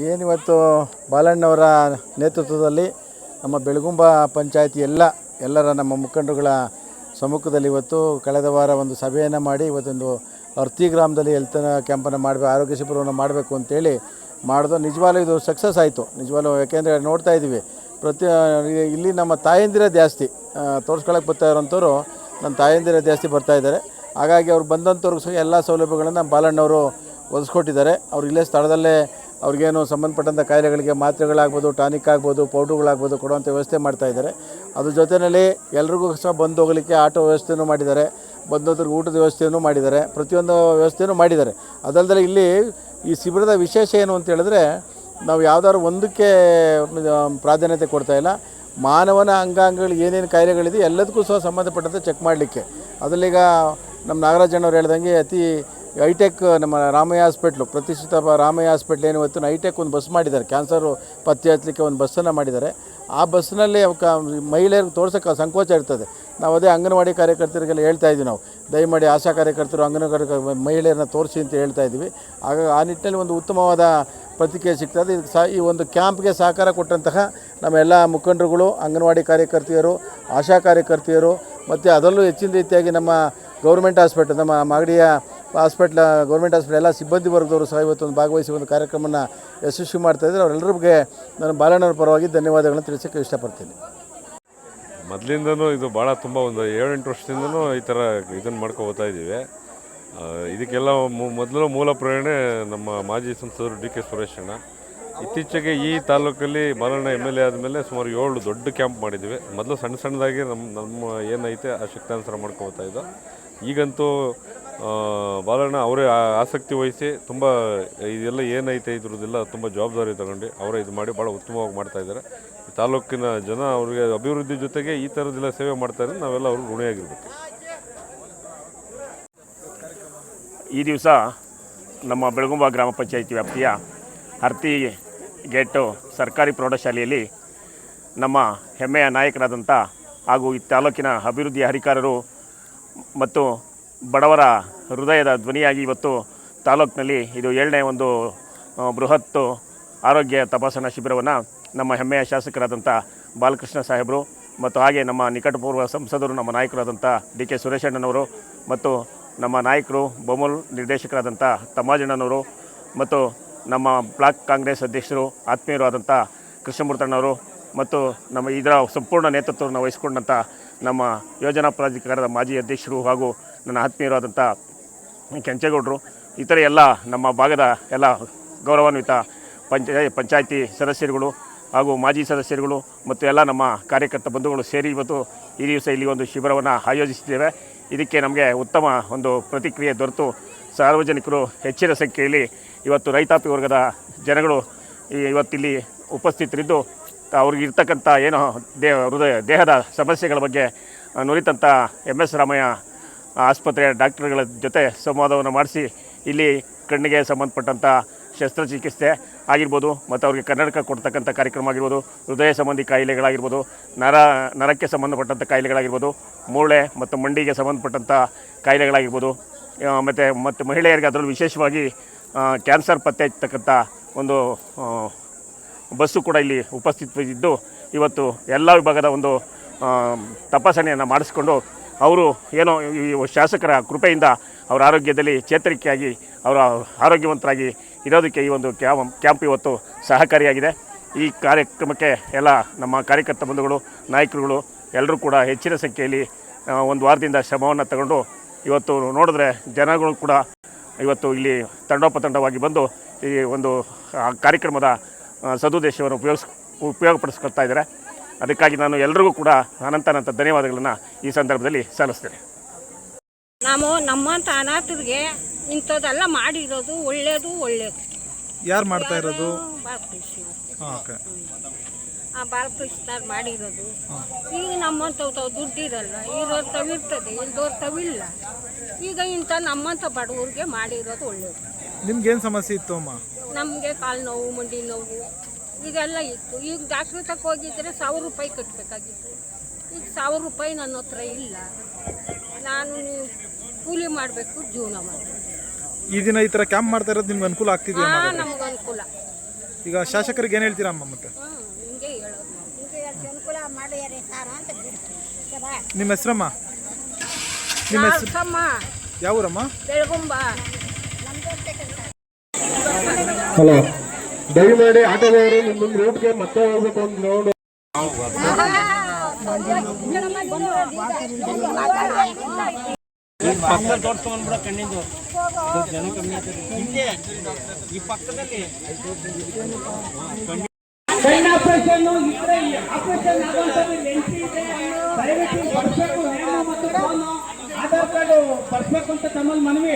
ಏನಿವತ್ತು ಬಾಲಣ್ಣವರ ನೇತೃತ್ವದಲ್ಲಿ ನಮ್ಮ ಬೆಳಗುಂಬ ಪಂಚಾಯಿತಿ ಎಲ್ಲರ ನಮ್ಮ ಮುಖಂಡರುಗಳ ಸಮ್ಮುಖದಲ್ಲಿ ಇವತ್ತು ಕಳೆದ ವಾರ ಒಂದು ಸಭೆಯನ್ನು ಮಾಡಿ ಇವತ್ತೊಂದು ಅರ್ತಿ ಗ್ರಾಮದಲ್ಲಿ ಹೆಲ್ತ್ ಕ್ಯಾಂಪನ್ನು ಮಾಡಬೇಕು, ಆರೋಗ್ಯ ಶಿಬಿರವನ್ನು ಮಾಡಬೇಕು ಅಂತೇಳಿ ಮಾಡಿದ್ರು. ನಿಜವಾಗ್ಲೂ ಇದು ಸಕ್ಸಸ್ ಆಯಿತು ನಿಜವಾಗ್ಲೂ. ಯಾಕೆಂದರೆ ನೋಡ್ತಾ ಇದ್ದೀವಿ ಇಲ್ಲಿ ನಮ್ಮ ತಾಯಂದಿರೇ ಜಾಸ್ತಿ ತೋರಿಸ್ಕೊಳ್ಳೋಕೆ ಬರ್ತಾ ಇರೋಂಥವ್ರು ನಮ್ಮ ತಾಯಂದಿರೇ ಜಾಸ್ತಿ ಬರ್ತಾಯಿದ್ದಾರೆ. ಹಾಗಾಗಿ ಅವ್ರು ಬಂದಂಥವ್ರಿಗೆ ಸಹ ಎಲ್ಲ ಸೌಲಭ್ಯಗಳನ್ನು ನಮ್ಮ ಬಾಲಣ್ಣವರು ಒದಗಿಸ್ಕೊಟ್ಟಿದ್ದಾರೆ. ಅವ್ರು ಇಲ್ಲೇ ಸ್ಥಳದಲ್ಲೇ ಅವ್ರಿಗೇನು ಸಂಬಂಧಪಟ್ಟಂಥ ಕಾಯಿಲೆಗಳಿಗೆ ಮಾತ್ರೆಗಳಾಗ್ಬೋದು, ಟಾನಿಕ್ ಆಗ್ಬೋದು, ಪೌಡ್ರುಗಳಾಗ್ಬೋದು ಕೊಡುವಂಥ ವ್ಯವಸ್ಥೆ ಮಾಡ್ತಾಯಿದ್ದಾರೆ. ಅದ್ರ ಜೊತೆಯಲ್ಲಿ ಎಲ್ರಿಗೂ ಸಹ ಬಂದು ಹೋಗಲಿಕ್ಕೆ ಆಟೋ ವ್ಯವಸ್ಥೆಯೂ ಮಾಡಿದ್ದಾರೆ, ಬಂದೋದ್ರಿಗೆ ಊಟದ ವ್ಯವಸ್ಥೆಯೂ ಮಾಡಿದ್ದಾರೆ, ಪ್ರತಿಯೊಂದು ವ್ಯವಸ್ಥೆಯೂ ಮಾಡಿದ್ದಾರೆ. ಅದಲ್ಲದೆ ಇಲ್ಲಿ ಈ ಶಿಬಿರದ ವಿಶೇಷ ಏನು ಅಂತ ಹೇಳಿದ್ರೆ, ನಾವು ಯಾವ್ದಾದ್ರು ಒಂದಕ್ಕೆ ಪ್ರಾಧಾನ್ಯತೆ ಕೊಡ್ತಾಯಿಲ್ಲ. ಮಾನವನ ಅಂಗಾಂಗಗಳು ಏನೇನು ಕಾಯಿಲೆಗಳಿದೆ ಎಲ್ಲದಕ್ಕೂ ಸಹ ಸಂಬಂಧಪಟ್ಟಂತೆ ಚೆಕ್ ಮಾಡಲಿಕ್ಕೆ. ಅದರಲ್ಲೀಗ ನಮ್ಮ ನಾಗರಾಜಣ್ಣವ್ರು ಹೇಳ್ದಂಗೆ ಅತಿ ಹೈಟೆಕ್ ನಮ್ಮ ರಾಮಯ್ಯ ಹಾಸ್ಪಿಟ್ಲು, ಪ್ರತಿಷ್ಠಿತ ರಾಮಯ್ಯ ಹಾಸ್ಪಿಟ್ಲ್ ಏನು ಇವತ್ತು ಹೈಟೆಕ್ ಒಂದು ಬಸ್ ಮಾಡಿದ್ದಾರೆ, ಕ್ಯಾನ್ಸರು ಪತ್ತೆ ಹಚ್ಚಲಿಕ್ಕೆ ಒಂದು ಬಸ್ಸನ್ನು ಮಾಡಿದ್ದಾರೆ. ಆ ಬಸ್ನಲ್ಲಿ ಮಹಿಳೆಯರಿಗೆ ತೋರ್ಸೋಕ್ಕೆ ಸಂಕೋಚ ಇರ್ತದೆ. ನಾವು ಅದೇ ಅಂಗನವಾಡಿ ಕಾರ್ಯಕರ್ತರಿಗೆಲ್ಲ ಹೇಳ್ತಾ ಇದ್ವಿ, ನಾವು ದಯಮಾಡಿ ಆಶಾ ಕಾರ್ಯಕರ್ತರು ಅಂಗನವಾಡಿ ಮಹಿಳೆಯರನ್ನ ತೋರಿಸಿ ಅಂತ ಹೇಳ್ತಾ ಇದ್ವಿ. ಆಗ ಆ ನಿಟ್ಟಿನಲ್ಲಿ ಒಂದು ಉತ್ತಮವಾದ ಪ್ರತಿಕ್ರಿಯೆ ಸಿಗ್ತದೆ. ಈ ಒಂದು ಕ್ಯಾಂಪ್ಗೆ ಸಹಕಾರ ಕೊಟ್ಟಂತಹ ನಮ್ಮ ಎಲ್ಲ ಮುಖಂಡರುಗಳು, ಅಂಗನವಾಡಿ ಕಾರ್ಯಕರ್ತೆಯರು, ಆಶಾ ಕಾರ್ಯಕರ್ತೆಯರು, ಮತ್ತು ಅದರಲ್ಲೂ ಹೆಚ್ಚಿನ ರೀತಿಯಾಗಿ ನಮ್ಮ ಗೌರ್ಮೆಂಟ್ ಹಾಸ್ಪಿಟ್ಲ್, ನಮ್ಮ ಮಾಗಡಿಯ ಗೌರ್ಮೆಂಟ್ ಹಾಸ್ಪಿಟಲ್ ಎಲ್ಲ ಸಿಬ್ಬಂದಿ ವರ್ಗದವರು ಸಹ ಇವತ್ತೊಂದು ಭಾಗವಹಿಸಿ ಒಂದು ಕಾರ್ಯಕ್ರಮನ ಯಶಸ್ವಿ ಮಾಡ್ತಾಯಿದ್ದಾರೆ. ಅವರೆಲ್ಲರಿಗೆ ನಾನು ಬಾಲಣ್ಣವ್ರ ಪರವಾಗಿ ಧನ್ಯವಾದಗಳನ್ನು ತಿಳಿಸೋಕ್ಕೆ ಇಷ್ಟಪಡ್ತೀನಿ. ಮೊದಲಿಂದನೂ ಇದು ಭಾಳ ತುಂಬ ಒಂದು 7-8 ವರ್ಷದಿಂದನೂ ಈ ಥರ ಇದನ್ನು ಮಾಡ್ಕೊ ಹೋಗ್ತಾ ಇದ್ದೀವಿ. ಇದಕ್ಕೆಲ್ಲ ಮೊದಲು ಮೂಲ ಪ್ರೇರಣೆ ನಮ್ಮ ಮಾಜಿ ಸಂಸದರು ಡಿ ಕೆ ಸುರೇಶಣ್ಣ. ಇತ್ತೀಚೆಗೆ ಈ ತಾಲೂಕಲ್ಲಿ ಬಾಲಣ್ಣ MLA ಆದಮೇಲೆ ಸುಮಾರು 7 ದೊಡ್ಡ ಕ್ಯಾಂಪ್ ಮಾಡಿದ್ವಿ. ಮೊದಲು ಸಣ್ಣದಾಗಿ ನಮ್ಮ ಏನೈತೆ ಆ ಶಕ್ತಾನುಸಾರ ಮಾಡ್ಕೊ ಹೋಗ್ತಾ ಇದ್ದೋ. ಈಗಂತೂ ಬಾಲಣ್ಣ ಅವರೇ ಆಸಕ್ತಿ ವಹಿಸಿ ತುಂಬ ಇದೆಲ್ಲ ಏನೈತೆ ಇದ್ರದ್ದೆಲ್ಲ ತುಂಬ ಜವಾಬ್ದಾರಿ ತಗೊಂಡು ಅವರೇ ಇದು ಮಾಡಿ ಭಾಳ ಉತ್ತಮವಾಗಿ ಮಾಡ್ತಾಯಿದ್ದಾರೆ. ಈ ತಾಲೂಕಿನ ಜನ ಅವ್ರಿಗೆ ಅಭಿವೃದ್ಧಿ ಜೊತೆಗೆ ಈ ಥರದ್ದೆಲ್ಲ ಸೇವೆ ಮಾಡ್ತಾಯಿದ್ರೆ ನಾವೆಲ್ಲ ಅವ್ರಿಗೆ ಋಣಿಯಾಗಿರ್ಬೇಕು. ಈ ದಿವಸ ನಮ್ಮ ಬೆಳಗುಂಬ ಗ್ರಾಮ ಪಂಚಾಯಿತಿ ವ್ಯಾಪ್ತಿಯ ಹರ್ತಿ ಗೇಟು ಸರ್ಕಾರಿ ಪ್ರೌಢಶಾಲೆಯಲ್ಲಿ ನಮ್ಮ ಹೆಮ್ಮೆಯ ನಾಯಕರಾದಂಥ ಹಾಗೂ ಈ ತಾಲೂಕಿನ ಅಭಿವೃದ್ಧಿ ಅಧಿಕಾರರು ಮತ್ತು ಬಡವರ ಹೃದಯದ ಧ್ವನಿಯಾಗಿ ಇವತ್ತು ತಾಲೂಕಿನಲ್ಲಿ ಇದು 7ನೇ ಒಂದು ಬೃಹತ್ ಆರೋಗ್ಯ ತಪಾಸಣಾ ಶಿಬಿರವನ್ನು ನಮ್ಮ ಹೆಮ್ಮೆಯ ಶಾಸಕರಾದಂಥ ಬಾಲಕೃಷ್ಣ ಸಾಹೇಬರು ಮತ್ತು ಹಾಗೆ ನಮ್ಮ ನಿಕಟಪೂರ್ವ ಸಂಸದರು, ನಮ್ಮ ನಾಯಕರಾದಂಥ ಡಿ ಕೆ ಸುರೇಶಣ್ಣನವರು ಮತ್ತು ನಮ್ಮ ನಾಯಕರು ಬೊಮ್ಮಲ್ ನಿರ್ದೇಶಕರಾದಂಥ ತಮ್ಮಾಜಣ್ಣನವರು ಮತ್ತು ನಮ್ಮ ಬ್ಲಾಕ್ ಕಾಂಗ್ರೆಸ್ ಅಧ್ಯಕ್ಷರು ಆತ್ಮೀಯರು ಆದಂಥ ಕೃಷ್ಣಮೂರ್ತಣ್ಣವರು ಮತ್ತು ನಮ್ಮ ಇದರ ಸಂಪೂರ್ಣ ನೇತೃತ್ವವನ್ನು ವಹಿಸಿಕೊಂಡಂಥ ನಮ್ಮ ಯೋಜನಾ ಪ್ರಾಧಿಕಾರದ ಮಾಜಿ ಅಧ್ಯಕ್ಷರು ಹಾಗೂ ನನ್ನ ಆತ್ಮೀಯರಾದಂಥ ಕೆಂಚೇಗೌಡರು, ಇತರ ಎಲ್ಲ ನಮ್ಮ ಭಾಗದ ಎಲ್ಲ ಗೌರವಾನ್ವಿತ ಪಂಚಾಯಿತಿ ಸದಸ್ಯರುಗಳು ಹಾಗೂ ಮಾಜಿ ಸದಸ್ಯರುಗಳು ಮತ್ತು ಎಲ್ಲ ನಮ್ಮ ಕಾರ್ಯಕರ್ತ ಬಂಧುಗಳು ಸೇರಿ ಇವತ್ತು ಈ ದಿವಸ ಇಲ್ಲಿ ಒಂದು ಶಿಬಿರವನ್ನು ಆಯೋಜಿಸಿದ್ದೇವೆ. ಇದಕ್ಕೆ ನಮಗೆ ಉತ್ತಮ ಒಂದು ಪ್ರತಿಕ್ರಿಯೆ ದೊರೆತು ಸಾರ್ವಜನಿಕರು ಹೆಚ್ಚಿನ ಸಂಖ್ಯೆಯಲ್ಲಿ ಇವತ್ತು ರೈತಾಪಿ ವರ್ಗದ ಜನಗಳು ಇವತ್ತಿಲ್ಲಿ ಉಪಸ್ಥಿತರಿದ್ದು ಅವ್ರಿಗಿರ್ತಕ್ಕಂಥ ಏನೋ ದೇಹದ ಸಮಸ್ಯೆಗಳ ಬಗ್ಗೆ ನುರಿತಂಥ MS ರಾಮಯ್ಯ ಆಸ್ಪತ್ರೆಯ ಡಾಕ್ಟರ್ಗಳ ಜೊತೆ ಸಂವಾದವನ್ನು ಮಾಡಿಸಿ ಇಲ್ಲಿ ಕಣ್ಣಿಗೆ ಸಂಬಂಧಪಟ್ಟಂಥ ಶಸ್ತ್ರಚಿಕಿತ್ಸೆ ಆಗಿರ್ಬೋದು ಮತ್ತು ಅವ್ರಿಗೆ ಕನ್ನಡಕ ಕೊಡ್ತಕ್ಕಂಥ ಕಾರ್ಯಕ್ರಮ ಆಗಿರ್ಬೋದು, ಹೃದಯ ಸಂಬಂಧಿ ಕಾಯಿಲೆಗಳಾಗಿರ್ಬೋದು, ನರಕ್ಕೆ ಸಂಬಂಧಪಟ್ಟಂಥ ಕಾಯಿಲೆಗಳಾಗಿರ್ಬೋದು, ಮೂಳೆ ಮತ್ತು ಮಂಡಿಗೆ ಸಂಬಂಧಪಟ್ಟಂಥ ಕಾಯಿಲೆಗಳಾಗಿರ್ಬೋದು, ಮತ್ತು ಮಹಿಳೆಯರಿಗೆ ಅದರಲ್ಲೂ ವಿಶೇಷವಾಗಿ ಕ್ಯಾನ್ಸರ್ ಪತ್ತೆ ಹಚ್ಚತಕ್ಕಂಥ ಒಂದು ಬಸ್ಸು ಕೂಡ ಇಲ್ಲಿ ಉಪಸ್ಥಿತವಿದ್ದು ಇವತ್ತು ಎಲ್ಲ ವಿಭಾಗದ ಒಂದು ತಪಾಸಣೆಯನ್ನು ಮಾಡಿಸ್ಕೊಂಡು ಅವರು ಏನೋ ಈ ಶಾಸಕರ ಕೃಪೆಯಿಂದ ಅವರ ಆರೋಗ್ಯದಲ್ಲಿ ಚೇತರಿಕೆಯಾಗಿ ಅವರ ಆರೋಗ್ಯವಂತರಾಗಿ ಇರೋದಕ್ಕೆ ಈ ಒಂದು ಕ್ಯಾಂಪ್ ಇವತ್ತು ಸಹಕಾರಿಯಾಗಿದೆ. ಈ ಕಾರ್ಯಕ್ರಮಕ್ಕೆ ಎಲ್ಲ ನಮ್ಮ ಕಾರ್ಯಕರ್ತ ಬಂಧುಗಳು, ನಾಯಕರುಗಳು ಎಲ್ಲರೂ ಕೂಡ ಹೆಚ್ಚಿನ ಸಂಖ್ಯೆಯಲ್ಲಿ ಒಂದು ವಾರದಿಂದ ಶ್ರಮವನ್ನು ತಗೊಂಡು ಇವತ್ತು ನೋಡಿದ್ರೆ ಜನಗಳು ಕೂಡ ಇವತ್ತು ಇಲ್ಲಿ ತಂಡೋಪತಂಡವಾಗಿ ಬಂದು ಈ ಒಂದು ಕಾರ್ಯಕ್ರಮದ ಸದುದ್ದೇಶವನ್ನು ಉಪಯೋಗಪಡಿಸ್ಕೊಳ್ತಾ ಇದ್ದಾರೆ. ಅದಕ್ಕಾಗಿ ನಾನು ಎಲ್ಲರಿಗೂ ಕೂಡ ಅನಂತ ಧನ್ಯವಾದಗಳನ್ನು ಈ ಸಂದರ್ಭದಲ್ಲಿ ಸಲ್ಲಿಸ್ತೇನೆ. ನಮ್ಮಂಥ ಅನಾಥರಿಗೆ ಇಂಥದ್ದೆಲ್ಲ ಮಾಡಿರೋದು ಒಳ್ಳೆಯದು. ಯಾರು ಮಾಡ್ತಾ ಇರೋದು? ಬಾಲಕೃಷ್ಣ ಮಾಡಿರೋದು. ಈಗ ನಮ್ಮಂಥ ದುಡ್ಡಿರಲ್ಲ, ಇರೋರು ತವಿರ್ತದೆ, ಇಲ್ದೋರು ತವಿಲ್ಲ. ಈಗ ಇಂಥ ನಮ್ಮಂಥ ಬಡವರಿಗೆ ಮಾಡಿರೋದು ಒಳ್ಳೆಯದು. ನಿಮ್ಗೇನು ಸಮಸ್ಯೆ ಇತ್ತು ಅಮ್ಮ? ನಮಗೆ ಕಾಲು ನೋವು, ಮಂಡಿ ನೋವು ಇದೆಲ್ಲ ಇತ್ತು. ಈಗ ಡಾಕ್ಟ್ರ್ ತಕ್ಕ ಹೋಗಿದ್ರೆ 1000 ರೂಪಾಯಿ ಕಟ್ಟಬೇಕಾಗಿತ್ತು. ಈಗ 1000 ರೂಪಾಯಿ ನನ್ನ ಹತ್ರ ಇಲ್ಲ. ನಾನು ಕೂಲಿ ಮಾಡಬೇಕು, ಜೀವನ ಮಾಡಬೇಕು. ಈ ದಿನ ಈ ಥರ ಕ್ಯಾಂಪ್ ಮಾಡ್ತಾ ಇರೋದು ನಿಮ್ಗೆ ಅನುಕೂಲ ಆಗ್ತಿದೆಯಾ? ನಮ್ಗೆ ಅನುಕೂಲ. ಈಗ ಶಾಸಕರಿಗೆ ಏನು ಹೇಳ್ತೀರಾ ಅಮ್ಮ ಮತ್ತೆ? ಹಿಂಗೆ ಹೇಳೋದು ನಾವು. ಅನುಕೂಲ ಮಾಡ್ಯಾರೆ ಸಾರು ಅಂತ ನಿಮ್ಮ ಹೆಸ್ರಮ್ಮ? ನಿಮ್ಮ ಹೆಸರು ನಾಲ್ಕಮ್ಮ ಯಾವ ಊರಮ್ಮ? ಬೆಳಗುಂಬ. ಹಲೋ, ದಯಮಾಡಿ ಆಟೋದವರು ನಿಮ್ಮ ರೂಟ್ಗೆ ಮತ್ತೆ ಹೋಗ್ಬೇಕು ಅಂತ ನೋಡಿ. ಸಣ್ಣ ಆಪರೇಷನ್ ಇದ್ರೆ ಆಪರೇಷನ್ ಆಗುವಂಥದ್ದು ಲೆನ್ಸಿ ಇದೆ, ದಯವಿಟ್ಟು ಬರ್ಬೇಕು. ಹೆಣ್ಣು ಮತ್ತು ಫೋನು ಆಧಾರ್ ಕಾರ್ಡು ಬರ್ಬೇಕು ಅಂತ ತಮ್ಮಲ್ಲಿ ಮನವಿ.